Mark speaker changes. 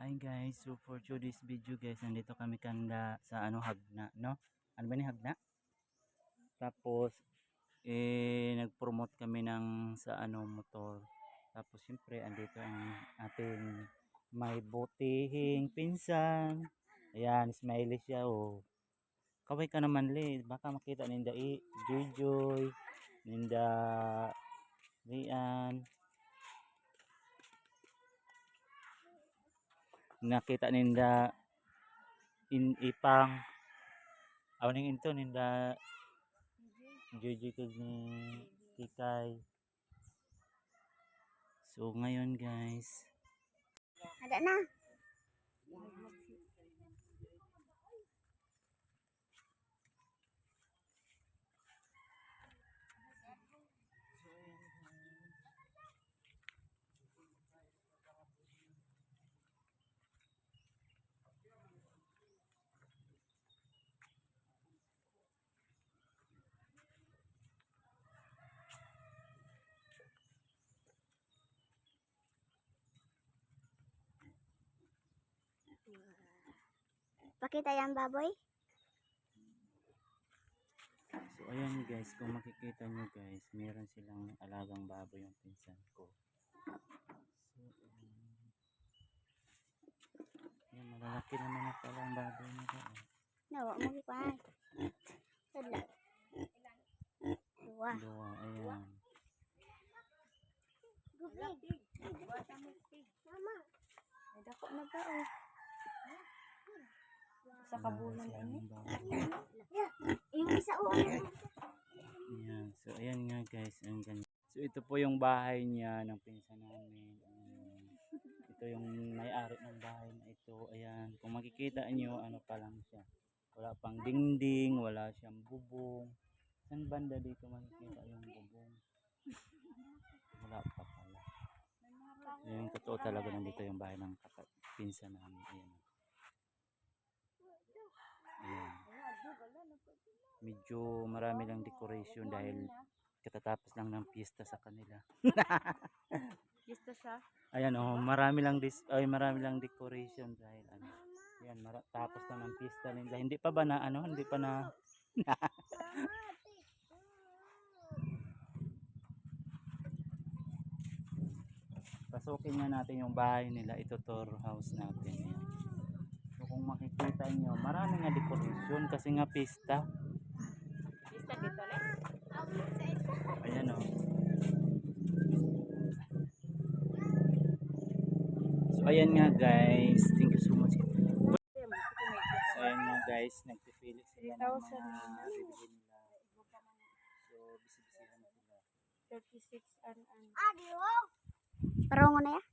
Speaker 1: Hi guys, so for today's video guys, nandito kami kanda sa Hagna, no? Ano ba ni Hagna? Tapos nag-promote kami ng sa motor. Tapos siyempre andito ang ating may butihing pinsan. Ayan, smiley siya oh. Kaway ka naman li, baka makita ninda Joy, ninda Rian. Nakita ninda ipang awning into ninda Jojo kag ni Kikay. So ngayon guys,
Speaker 2: ada na. Pakita yan baboy.
Speaker 1: so ayan guys, kung makikita nyo guys, meron silang alagang baboy yung pinsan ko. So ayan, malalaki naman na pala ang baboy nila.
Speaker 2: Nawa mo gipan. Sadla. Dua.
Speaker 1: Dua, ayan.
Speaker 2: Mama. Ay dako na ba oh. Sa kabulan ini. Yung isa oh.
Speaker 1: Ayan, so ayan nga guys, ang ganda. So ito po yung bahay niya ng pinsan namin. Ito yung may-ari ng bahay na ito. Ayan, kung makikita nyo, ano pa lang siya. Wala pang dingding, wala siyang bubong. Saan banda dito makikita yung bubong? Wala pa pala. Yung totoo talaga nandito yung bahay ng pinsan namin. Ayan. Ayan. Medyo marami lang decoration dahil katatapos lang ng piyesta sa kanila.
Speaker 2: Gusto sa.
Speaker 1: Ayan oh, marami lang decoration dahil Ayan, tapos na ng piyesta nila. Hindi pa ba na hindi pa na Pasukin nga natin yung bahay nila, ito tour house natin. Ayan. So kung makikita nyo, marami nga decoration kasi nga pista.
Speaker 2: Pista dito le.
Speaker 1: Ayan o. So ayan nga guys, thank you so much. So ayan nga guys, nagpipili sila ng mga bibili nila. So bisibisihan na sila.
Speaker 2: 36 an. Adiyo. Parongo na ya?